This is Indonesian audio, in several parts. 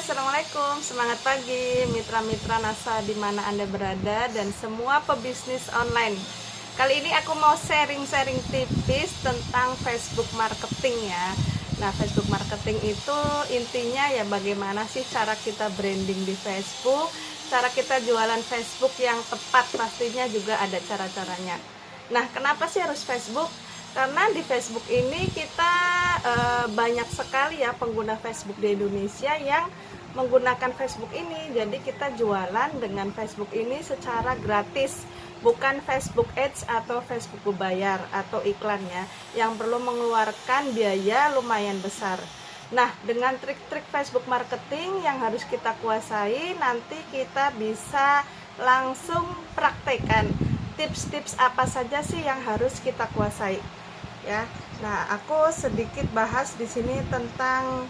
Assalamualaikum, semangat pagi mitra-mitra NASA di mana Anda berada dan semua pebisnis online. Kali ini aku mau sharing-sharing tipis tentang Facebook marketing ya. Nah, Facebook marketing itu intinya ya bagaimana sih cara kita branding di Facebook, cara kita jualan Facebook yang tepat, pastinya juga ada cara-caranya. Nah, kenapa sih harus Facebook? Karena di Facebook ini kita banyak sekali ya pengguna Facebook di Indonesia yang menggunakan Facebook ini. Jadi kita jualan dengan Facebook ini secara gratis, bukan Facebook Ads atau Facebook berbayar atau iklannya yang perlu mengeluarkan biaya lumayan besar. Nah, dengan trik-trik Facebook marketing yang harus kita kuasai, nanti kita bisa langsung praktekkan tips-tips apa saja sih yang harus kita kuasai. Ya, nah aku sedikit bahas di sini tentang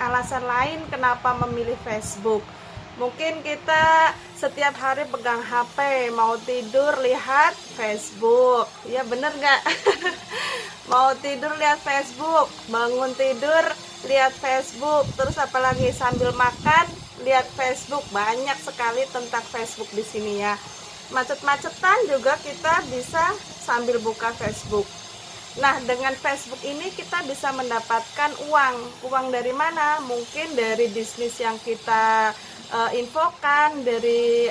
alasan lain kenapa memilih Facebook. Mungkin kita setiap hari pegang HP, mau tidur lihat Facebook, ya bener nggak? Mau tidur lihat Facebook, bangun tidur lihat Facebook, terus apalagi sambil makan lihat Facebook. Banyak sekali tentang Facebook di sini ya. Macet-macetan juga kita bisa sambil buka Facebook. Nah, dengan Facebook ini kita bisa mendapatkan uang. Uang dari mana? Mungkin dari bisnis yang kita infokan, dari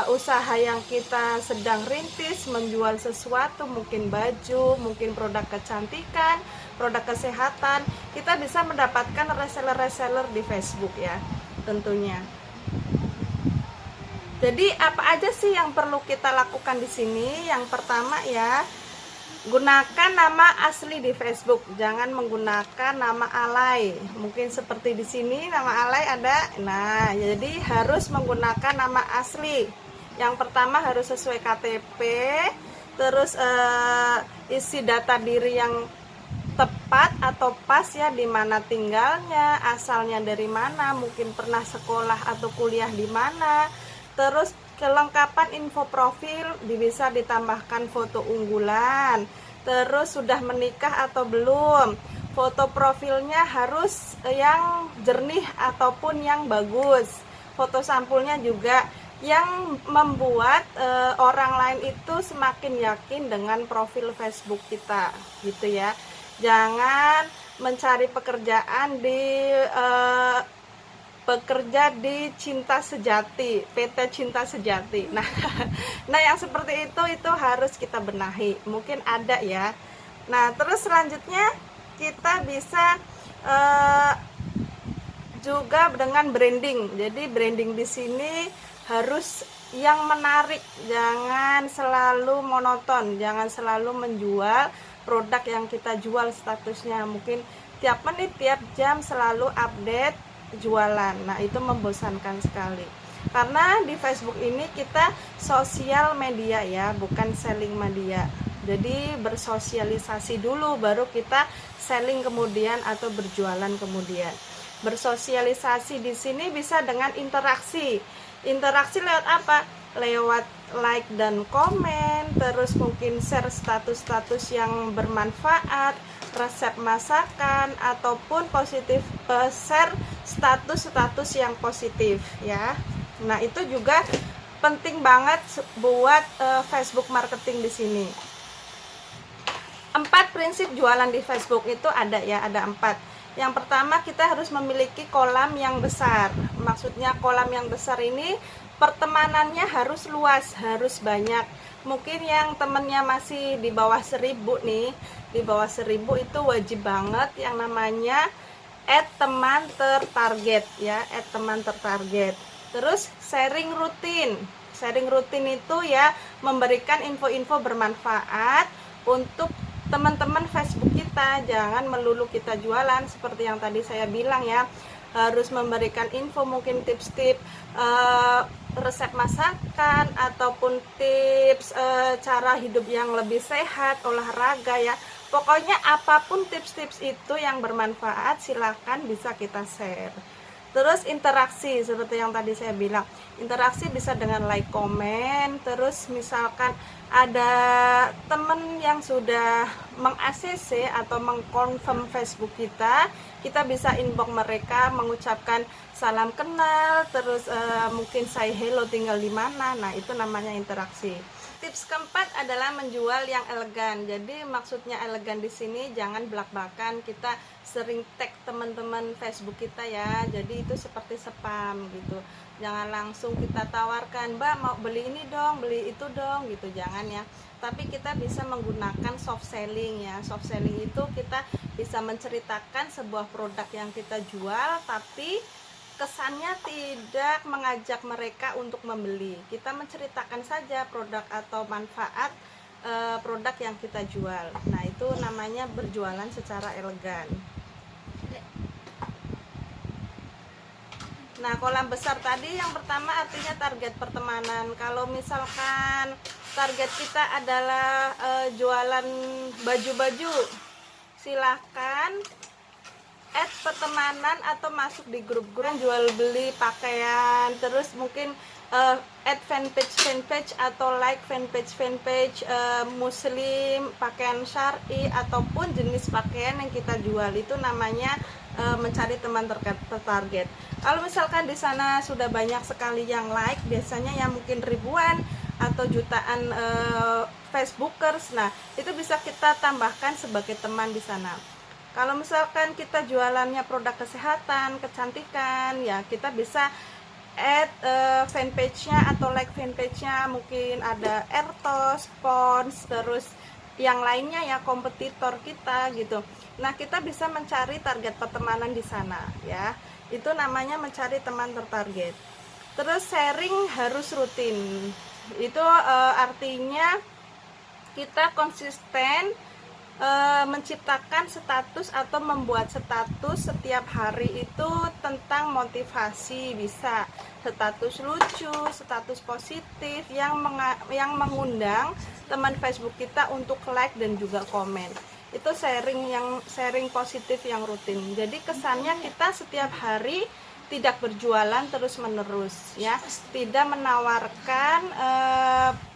usaha yang kita sedang rintis, menjual sesuatu, mungkin baju, mungkin produk kecantikan, produk kesehatan. Kita bisa mendapatkan reseller-reseller di Facebook ya, tentunya. Jadi apa aja sih yang perlu kita lakukan di sini? Yang pertama ya, gunakan nama asli di Facebook, jangan menggunakan nama alay. Mungkin seperti di sini nama alay ada. Nah, jadi harus menggunakan nama asli. Yang pertama harus sesuai KTP, terus isi data diri yang tepat atau pas ya, di mana tinggalnya, asalnya dari mana, mungkin pernah sekolah atau kuliah di mana. Terus kelengkapan info profil bisa ditambahkan foto unggulan, terus sudah menikah atau belum, foto profilnya harus yang jernih ataupun yang bagus, foto sampulnya juga yang membuat orang lain itu semakin yakin dengan profil Facebook kita gitu ya. Jangan mencari pekerjaan di bekerja di Cinta Sejati, PT Cinta Sejati. Nah yang seperti itu harus kita benahi. Mungkin ada ya. Nah, terus selanjutnya kita bisa juga dengan branding. Jadi branding di sini harus yang menarik, jangan selalu monoton, jangan selalu menjual produk yang kita jual statusnya. Mungkin tiap menit, tiap jam selalu update jualan. Nah, itu membosankan sekali. Karena di Facebook ini kita sosial media ya, bukan selling media. Jadi bersosialisasi dulu baru kita selling kemudian atau berjualan kemudian. Bersosialisasi di sini bisa dengan interaksi. Interaksi lewat apa? Lewat like dan komen, terus mungkin share status-status yang bermanfaat, resep masakan, ataupun positif share status-status yang positif ya. Nah, itu juga penting banget buat Facebook marketing di sini. 4 prinsip jualan di Facebook itu ada ya, ada 4. Yang pertama, kita harus memiliki kolam yang besar. Maksudnya kolam yang besar ini pertemanannya harus luas, harus banyak. Mungkin yang temennya masih di bawah 1000 nih, di bawah 1000 itu wajib banget yang namanya add teman tertarget ya, add teman tertarget. Terus sharing rutin. Sharing rutin itu ya memberikan info-info bermanfaat untuk teman-teman Facebook kita. Jangan melulu kita jualan seperti yang tadi saya bilang ya. Harus memberikan info, mungkin tips-tips resep masakan ataupun tips cara hidup yang lebih sehat, olahraga ya. Pokoknya apapun tips-tips itu yang bermanfaat silahkan bisa kita share. Terus interaksi seperti yang tadi saya bilang, interaksi bisa dengan like, komen. Terus misalkan ada temen yang sudah meng-ACC atau mengkonfirm Facebook kita, kita bisa inbox mereka mengucapkan salam kenal, terus mungkin say hello tinggal di mana. Nah, itu namanya interaksi. Tips keempat adalah menjual yang elegan. Jadi maksudnya elegan di sini jangan belak-belakan kita sering tag teman-teman Facebook kita ya. Jadi itu seperti spam gitu. Jangan langsung kita tawarkan, "Mbak, mau beli ini dong, beli itu dong," gitu. Jangan ya. Tapi kita bisa menggunakan soft selling ya. Soft selling itu kita bisa menceritakan sebuah produk yang kita jual, tapi kesannya tidak mengajak mereka untuk membeli. Kita menceritakan saja produk atau manfaat produk yang kita jual. Nah, itu namanya berjualan secara elegan. Nah, kolam besar tadi yang pertama artinya target pertemanan. Kalau misalkan target kita adalah jualan baju-baju, silahkan add pertemanan atau masuk di grup-grup jual beli pakaian. Terus mungkin add fanpage atau like fanpage muslim, pakaian syar'i ataupun jenis pakaian yang kita jual. Itu namanya mencari teman tertarget. Kalau misalkan di sana sudah banyak sekali yang like, biasanya yang mungkin ribuan atau jutaan Facebookers, nah itu bisa kita tambahkan sebagai teman di sana. Kalau misalkan kita jualannya produk kesehatan, kecantikan, ya kita bisa add fanpage-nya atau like fanpage-nya, mungkin ada Ertos, Pons, terus yang lainnya ya kompetitor kita gitu. Nah, kita bisa mencari target pertemanan di sana ya. Itu namanya mencari teman tertarget. Terus sharing harus rutin. Itu artinya kita konsisten menciptakan status atau membuat status setiap hari itu tentang motivasi, bisa status lucu, status positif yang mengundang teman Facebook kita untuk like dan juga komen. Itu sharing positif yang rutin. Jadi kesannya kita setiap hari tidak berjualan terus menerus ya, tidak menawarkan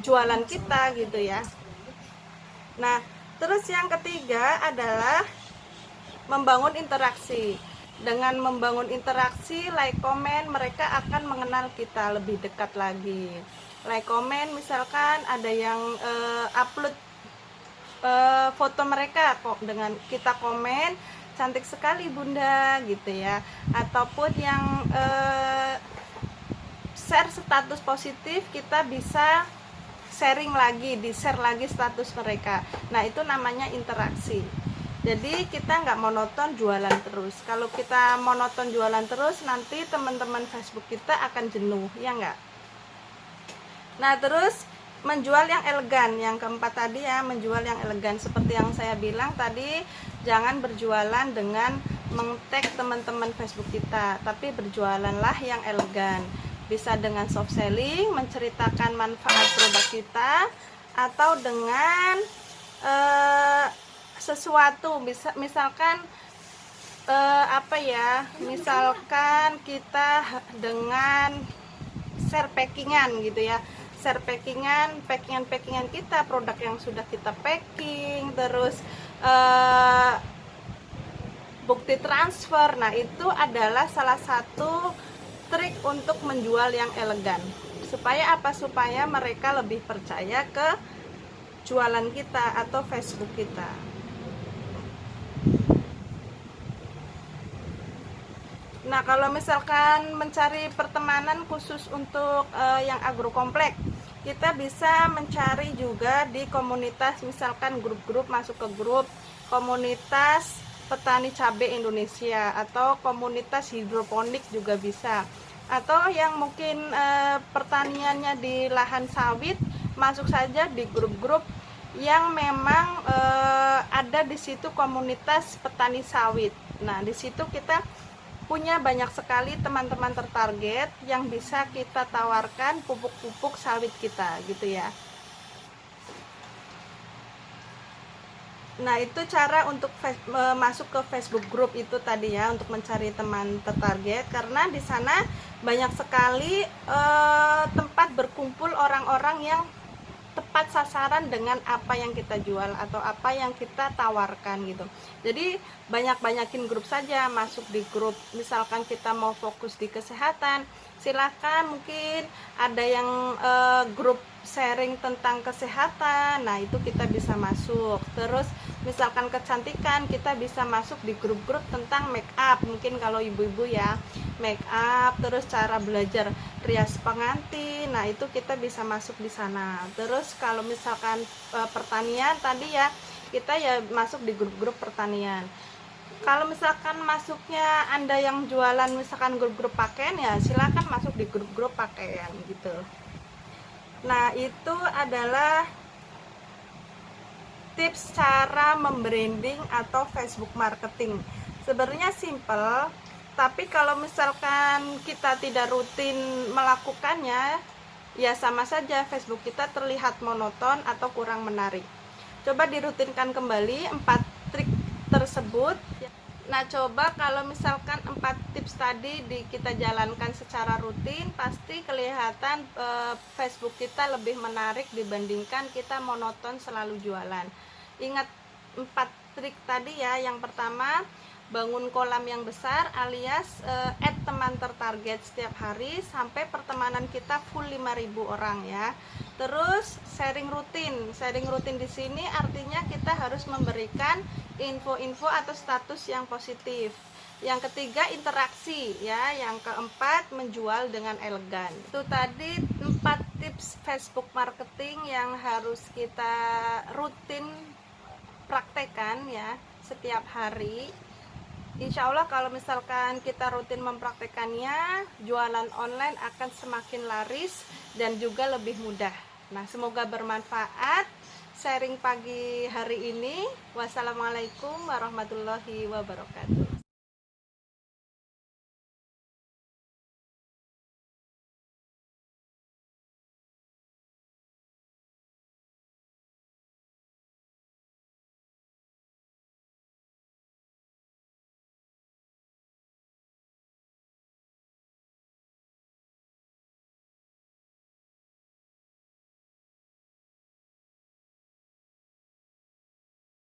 jualan kita gitu ya. Nah, terus yang ketiga adalah membangun interaksi. Dengan membangun interaksi, like, komen, mereka akan mengenal kita lebih dekat lagi. Like, komen, misalkan ada yang upload foto mereka kok, dengan kita komen, cantik sekali bunda gitu ya. Ataupun yang share status positif, kita bisa sharing lagi, di-share lagi status mereka. Nah, itu namanya interaksi. Jadi kita nggak monoton jualan terus. Kalau kita monoton jualan terus, nanti teman-teman Facebook kita akan jenuh, ya nggak? Nah, terus menjual yang elegan. Yang keempat tadi ya, menjual yang elegan. Seperti yang saya bilang tadi, jangan berjualan dengan meng-tag teman-teman Facebook kita, tapi berjualanlah yang elegan. Bisa dengan soft selling, menceritakan manfaat produk kita, atau dengan sesuatu, bisa misalkan misalkan kita dengan share packingan gitu ya, share packingan kita, produk yang sudah kita packing, terus bukti transfer. Nah, itu adalah salah satu trik untuk menjual yang elegan. Supaya apa? Supaya mereka lebih percaya ke jualan kita atau Facebook kita. Nah, kalau misalkan mencari pertemanan khusus untuk yang agrokomplek, kita bisa mencari juga di komunitas, misalkan grup-grup, masuk ke grup komunitas petani cabai Indonesia atau komunitas hidroponik juga bisa. Atau yang mungkin pertaniannya di lahan sawit, masuk saja di grup-grup yang memang ada di situ komunitas petani sawit. Nah, di situ kita punya banyak sekali teman-teman tertarget yang bisa kita tawarkan pupuk-pupuk sawit kita gitu ya. Nah, itu cara untuk masuk ke Facebook Group itu tadi ya, untuk mencari teman tertarget, karena di sana banyak sekali tempat berkumpul orang-orang yang tepat sasaran dengan apa yang kita jual atau apa yang kita tawarkan gitu. Jadi banyak-banyakin grup saja, masuk di grup. Misalkan kita mau fokus di kesehatan, silakan, mungkin ada yang grup sharing tentang kesehatan, nah itu kita bisa masuk. Terus misalkan kecantikan, kita bisa masuk di grup-grup tentang make up, mungkin kalau ibu-ibu ya, make up. Terus cara belajar rias pengantin, nah itu kita bisa masuk di sana. Terus kalau misalkan pertanian tadi ya, kita ya masuk di grup-grup pertanian. Kalau misalkan masuknya Anda yang jualan misalkan grup-grup pakaian, ya silakan masuk di grup-grup pakaian gitu. Nah, itu adalah tips cara membranding atau Facebook marketing. Sebenarnya simple, tapi kalau misalkan kita tidak rutin melakukannya, ya sama saja Facebook kita terlihat monoton atau kurang menarik. Coba dirutinkan kembali 4 trik tersebut. Nah, coba kalau misalkan 4 tips tadi kita jalankan secara rutin, pasti kelihatan Facebook kita lebih menarik dibandingkan kita monoton selalu jualan. Ingat 4 trik tadi ya. Yang pertama, bangun kolam yang besar alias add teman tertarget setiap hari sampai pertemanan kita full 5.000 orang ya. Terus sharing rutin di sini artinya kita harus memberikan info-info atau status yang positif. Yang ketiga, interaksi ya. Yang keempat, menjual dengan elegan. Itu tadi 4 tips Facebook marketing yang harus kita rutin praktekkan ya setiap hari. Insya Allah kalau misalkan kita rutin mempraktekannya, jualan online akan semakin laris dan juga lebih mudah. Nah, semoga bermanfaat sharing pagi hari ini. Wassalamualaikum warahmatullahi wabarakatuh.